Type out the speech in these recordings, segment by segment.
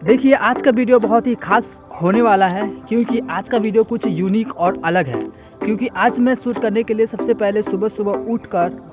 देखिए आज का वीडियो बहुत ही खास होने वाला है क्योंकि आज का वीडियो कुछ यूनिक और अलग है। क्योंकि आज मैं शूट करने के लिए सबसे पहले सुबह सुबह उठकर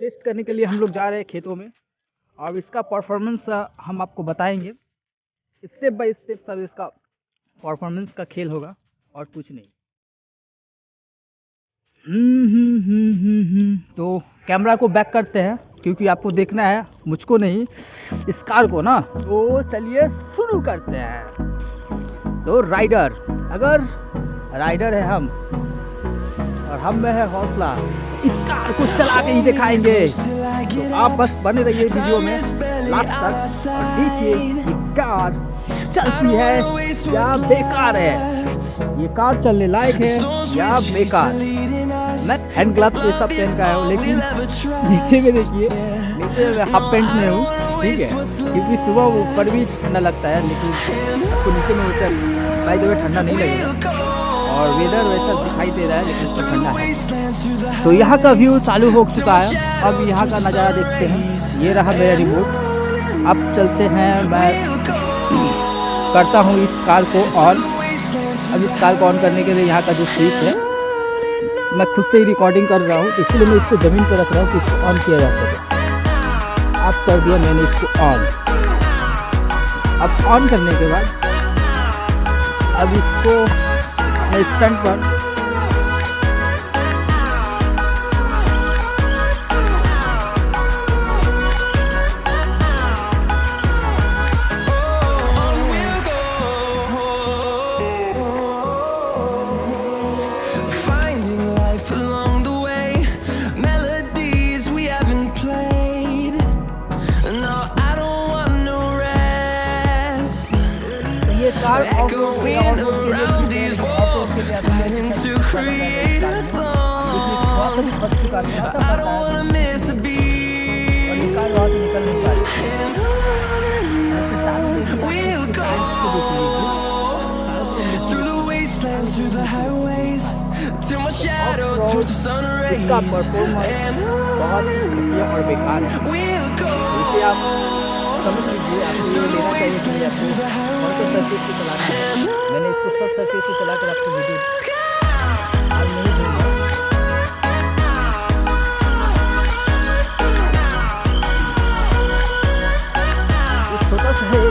टेस्ट करने के लिए हम लोग जा रहे हैं खेतों में और इसका परफॉर्मेंस हम आपको बताएंगे। स्टेप बाय स्टेप सब इसका परफॉर्मेंस का खेल होगा और कुछ नहीं। तो कैमरा को बैक करते हैं क्योंकि आपको देखना है, मुझको नहीं इस कार को ना। तो चलिए शुरू करते हैं। तो राइडर, अगर राइडर है हम और हम में है हौसला, इस कार को चला के ही दिखाएंगे। तो आप बस बने रहिए वीडियो में लास्ट तक और देखिए ये कार चलती है या बेकार है, ये कार चलने लायक है या बेकार। मैं हैंड ग्लव्स ये सब पहन का हूँ, लेकिन नीचे में देखिए, नीचे में हाफ पैंट में हूँ, ठीक है, क्योंकि सुबह ऊपर भी ठंडा लगता है, लेकिन आपको नीचे में उतर भाई जो ठंडा नहीं लगेगा और वेदर वैसा दिखाई दे रहा है लेकिन तो ठंडा है। तो यहाँ का व्यू चालू हो चुका है, अब यहाँ का नज़ारा देखते हैं। ये रहा मेरा रिमोट, अब चलते हैं। मैं करता हूँ इस कार को ऑन। अब इस कार को ऑन करने के लिए यहाँ का जो स्विच है, मैं खुद से ही रिकॉर्डिंग कर रहा हूँ, इसलिए मैं इसको ज़मीन पर रख रहा हूँ कि इसको ऑन किया जा सके। अब कर दिया मैंने इसको ऑन। अब ऑन करने के बाद अब इसको स्टंट पर कार ऑफ रोड ये ऑफ रोड के लिए ठीक है, लेकिन ऑफ रोड के लिए आपको फंस चुका है, ऐसा पता है, और ये कार वहाँ से निकल नहीं पा रही। इसका परफॉर्मेंस बहुत घटिया और बेकार है, इसे आप समझ लीजिए। आपको ये लेना चाहिए कि आपको कौन सा सरफेस पे चलाना है। मैंने इसको सब सरफेस पे चला कर आपको वीडियो आज नहीं दूंगा। छोटा सा है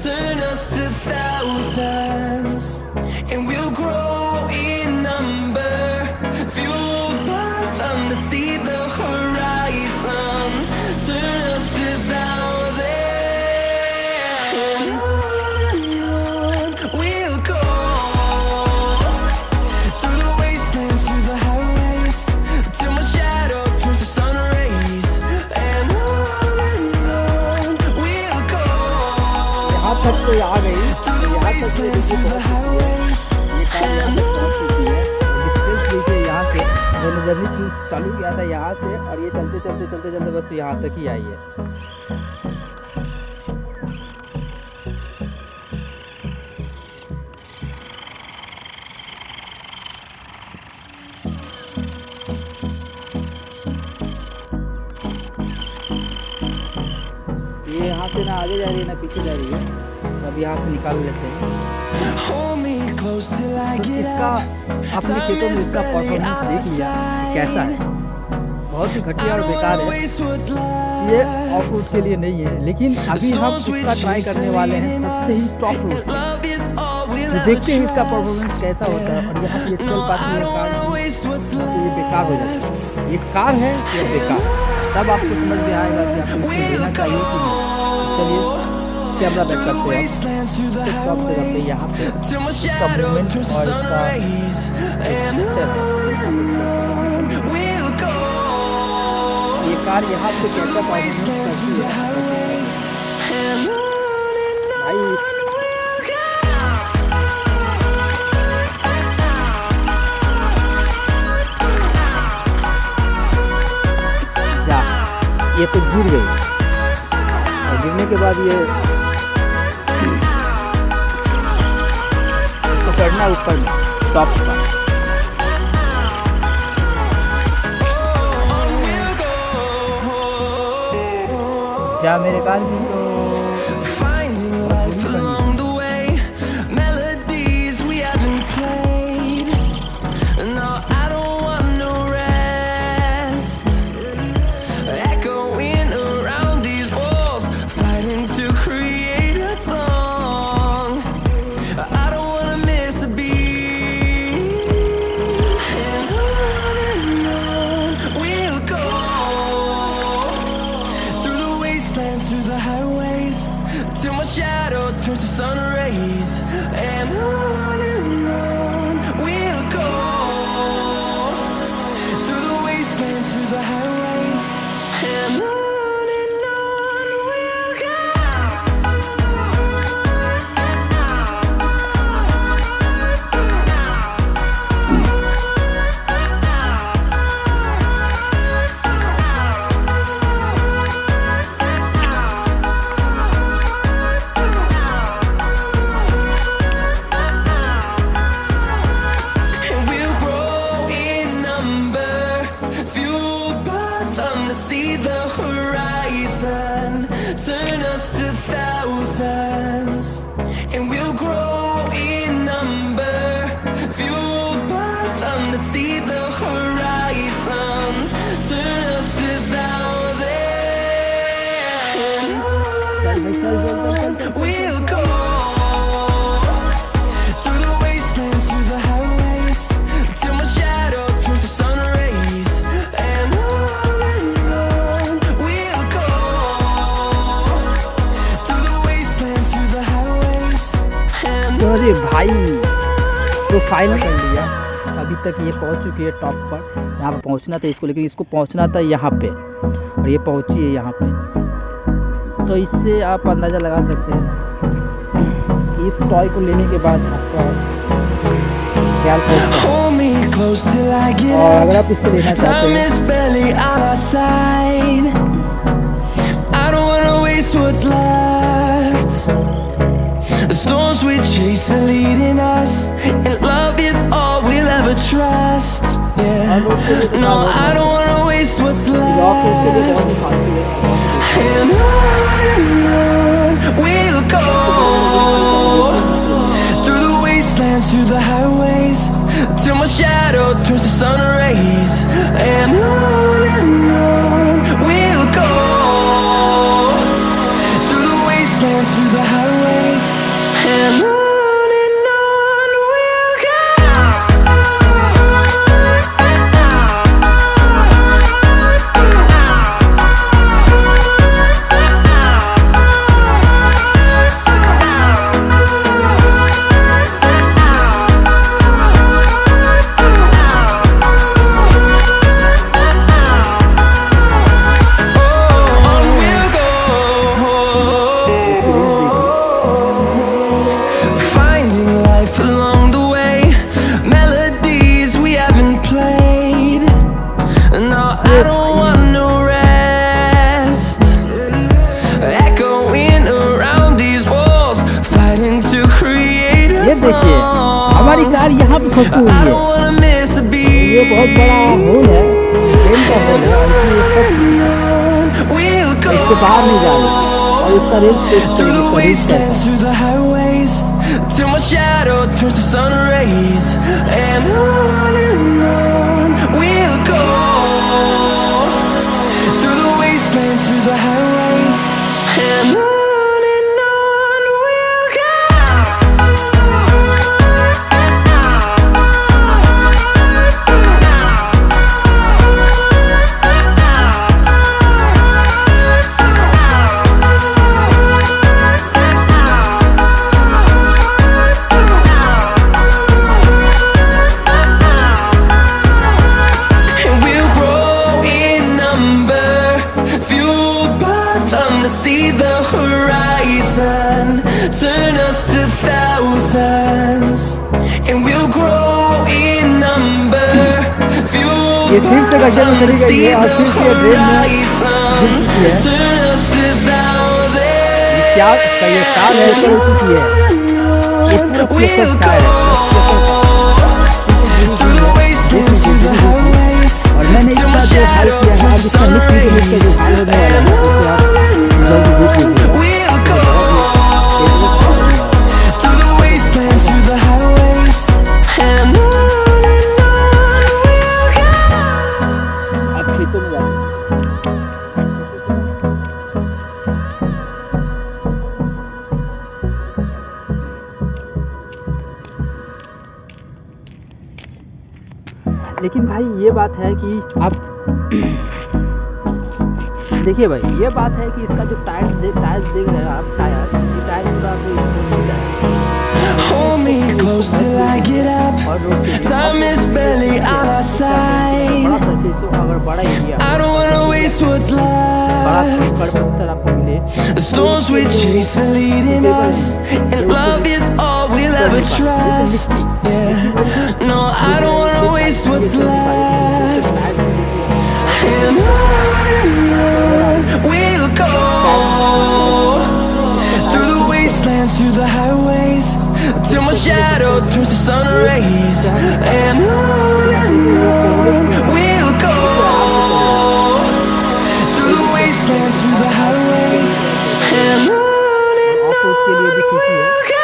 turn us to thousands, and we'll grow in number, fueled by them to see the horizon. Turn us to thousands, we'll go through the wastelands, through the highways, till my shadow turns to sun rays, and on we'll go. यहाँ तक तो आ गई, यहाँ तक तो देखिए ये car यहाँ तक पहुँच चुकी है। डिस्टेंस देखिए यहाँ से मैंने जर्नी चालू किया था यहाँ से, और ये चलते चलते चलते चलते बस यहाँ तक ही आई है। ये यहाँ से ना आगे जा रही है ना पीछे जा रही है, तो अब यहाँ से निकाल लेते हैं। तो इसका अपने खेतों में इसका परफॉर्मेंस देख लिया कैसा है, बहुत ही घटिया और बेकार है। ये ऑफ रोड के लिए नहीं है, लेकिन अभी हम इसका ट्राई करने वाले हैं सबसे ही टॉप रोड, तो देखते हैं इसका परफॉर्मेंस कैसा होता है। और यहाँ से ये चल पाती है कार, तो ये बेकार हो जाता है। ये कार है या बेकार, तब आपको समझ में आएगा कि आपको इसको लेना चाहिए कि नहीं। चलिए कैमरा बैक करते हैं, स्टॉप से करते हैं यहाँ पे इसका मूवमेंट और इसका ये कार यहाँ से कैसा परफॉर्मेंस करती है भाई। ये तो गिर गई, और गिरने के बाद ये इसको चढ़ना ऊपर में टॉप पर। जा मेरे काल जी तो through the highways, till my shadow turns to sun rays, and on we'll go through the wastelands, through the highways, and on we'll go. See the horizon, turn us to thousands, and we'll grow in number, fueled by them to see the horizon, turn us to thousands, we'll go through the wastelands, through the highways, till my shadow turns to sun rays, and on we'll go अरे भाई तो final कर लिया। अभी तक ये पहुंच चुकी है टॉप पर। यहाँ पर पहुंचना था इसको, लेकिन इसको पहुंचना था यहाँ पे, और ये पहुंची है यहाँ पे। तो इससे आप अंदाज़ा लगा सकते हैं कि इस टॉय को लेने के बाद आपका ख्याल सोचता है। और अगर आप इसको लेना चाहते हैं the storms we chase are leading us, and love is all we'll ever trust. Yeah, no, I don't wanna waste what's left. And on we'll go, through the wastelands, through the highways, till my shadow turns to sun rays. And on we'll go, through the wastelands, through the highways. And on we'll go. देखिए हमारी car यहाँ पे फंसी हुई है। ये बहुत बड़ा होल है, ट्रेन का होल है, इसके बाहर नहीं जा रही। और इसका range test see the horizon, turn us to thousands, and we'll grow in number. ये फिर से गड्ढे में चली गई है और फिर से ट्रेन में गिर चुकी है। क्या ये कार है ऊपर हो चुकी है। ये पूरा टायर है और मैंने इसका जो हाल किया है, अब इसका मिक्स जो हाल होने वाला है उसे आप जल्दी देख लीजिए। अब खेतों में जाते लेकिन भाई ये बात है कि आप देखिए भाई, ये बात है कि इसका जो टायर्स देख रहे हैं आप, टायर पूरा hold me close till I get up, time is barely on our side, I don't wanna waste what's left, the storms we chase are leading us, and love is all we'll ever trust. Yeah, no, I don't wanna waste what's left. And on we'll go, through the wastelands, through the highways, till my shadow turns to sun rays. And on we'll go, through the wastelands, through the highways. And on we'll go.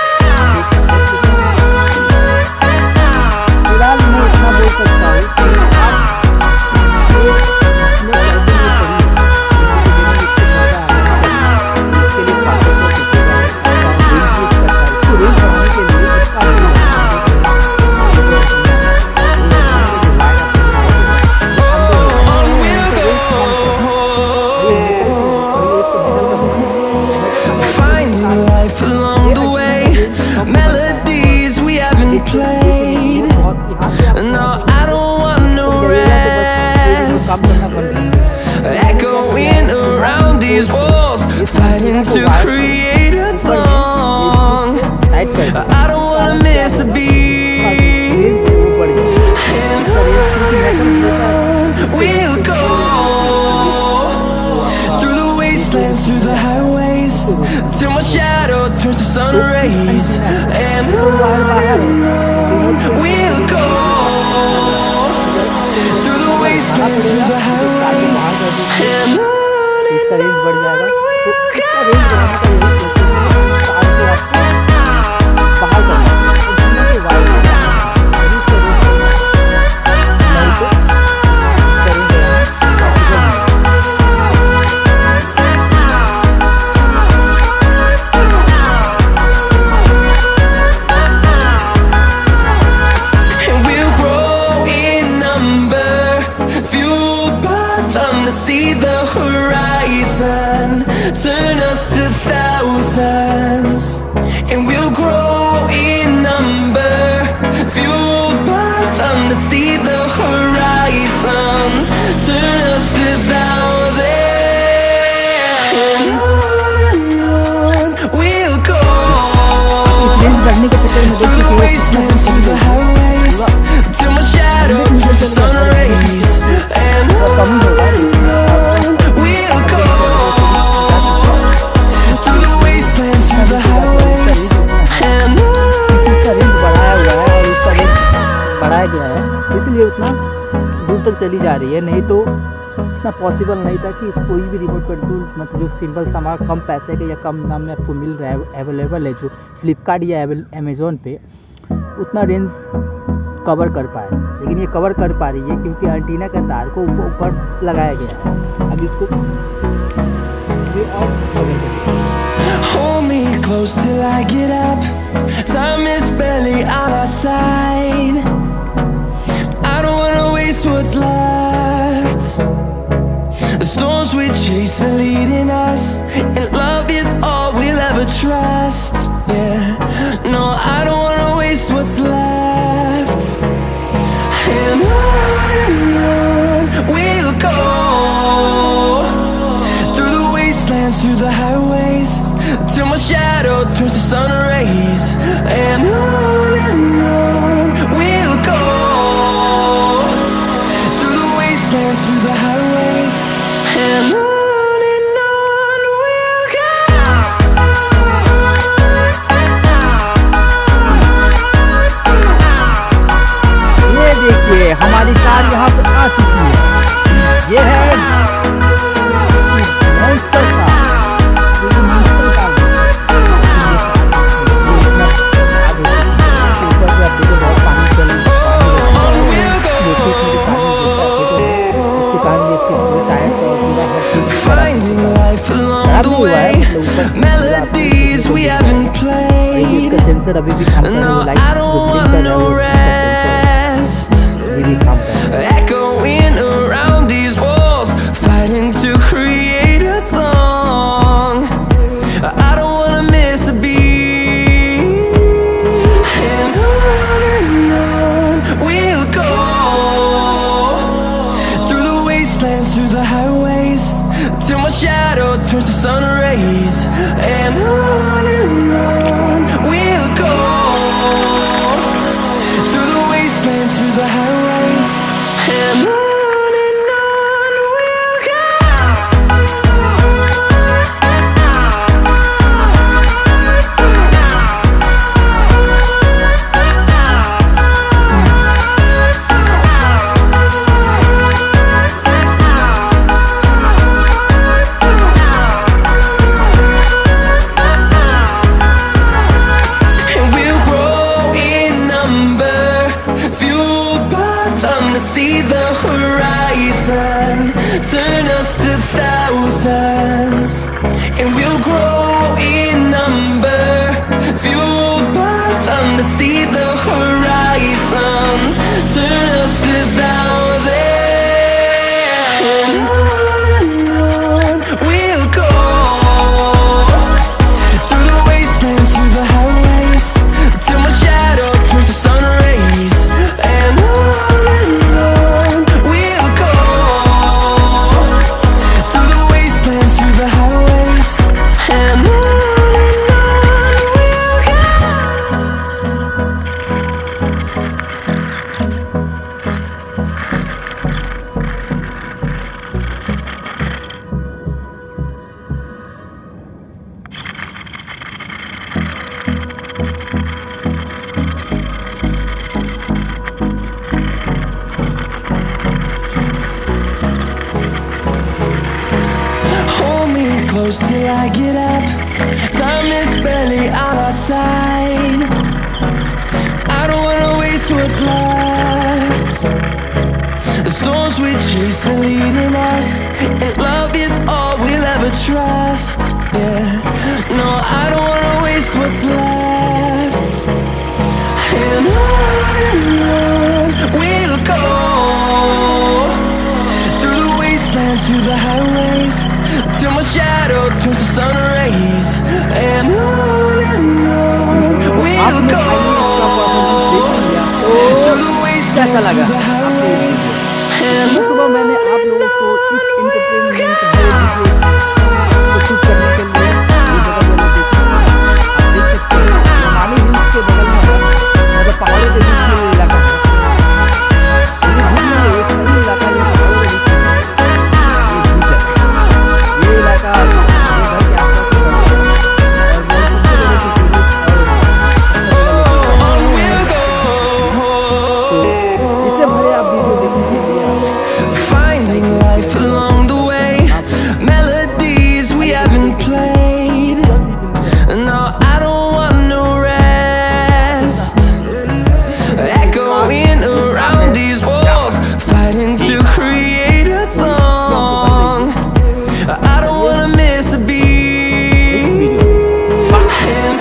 played. No, I don't want no rest. Echoing around these walls, fighting to create a song. I don't wanna miss a beat. And on we'll go, through the wastelands, through the highways, till my shadow turns to sun rays. And on we'll go, through the wastelands, through the highways. And on we'll see the horizon, turn us to thousands, and we'll grow in number, fueled by them to see the horizon, turn us to thousands, and on we'll go, through the wastelands, through the highways, till my shadow turns to sun rays. And on we'll go, through the wastelands, through the highways. And इसका range बढ़ाया हुआ है और इसका range बढ़ाया गया है, इसलिए उतना दूर तक चली जा रही है। नहीं तो इतना पॉसिबल नहीं था कि कोई भी रिमोट कंट्रोल मतलब जो सिंपल सा हमारा कम पैसे के या कम दाम में आपको मिल रहा है, अवेलेबल है जो फ्लिपकार्ट या अमेज़ोन पे, उतना रेंज कवर कर पाए। लेकिन ये कवर कर पा रही है क्योंकि एंटीना का तार को ऊपर लगाया गया है। अब इसको hold me close till I get up. Time is barely on our side. I don't wanna waste what's left. The storms we chase are leading us, and love is all we'll ever trust. Yeah, no, I don't wanna waste what's left. And on we'll go, through the wastelands, through the highways, till my shadow turns to sun rays. And on we'll go, through the wastelands, through the highways. And on we'll go. ये देखिए हमारी car यहाँ पे आ चुकी है। ये है monster car, ये मॉन्स्टर कार है। ऊपर से आप देखो बहुत पानी चल रहा है, इसके कारण इसके पूरे टायर्स और पूरा Finding life along the way, melodies we haven't played. Sensor अभी भी काम कर रहा है, No, light I don't want no rest. अभी भी काम कर रहा है। Echoing around these walls, fighting to create a song. I don't wanna miss a beat. And on we'll go, through the wastelands, through the highways, till my shadow turns to sun rays. And on we'll go, through the wastelands, through the highways. Chasing, leading us, and love is all we'll ever trust. Yeah, no, I don't wanna waste what's left. And on we'll go, through the wastelands, through the highways, till my shadow turns to sun rays. And on we'll go, through the wastelands, through the highways. And सुबह मैंने आप लोगों को एक entertainment shoot करने के लिए ये जगह मैंने देखी। आप देख सकते हैं मनाली हिल्स के बगल में है, मतलब पहाड़ों के बीच में ये इलाका है। ये घूमने एक सही इलाका, ये पहाड़ों के बीच में ये बीच है। ये इलाका ये घर के आसपास में पड़ता है और बहुत सबसे बड़े टूरिस्ट और इससे भरे आप वीडियो देखने के लिए finding life along the way, melodies we haven't played. No, I don't want no rest. Echoing around these walls, fighting to create a song. I don't wanna miss a beat. And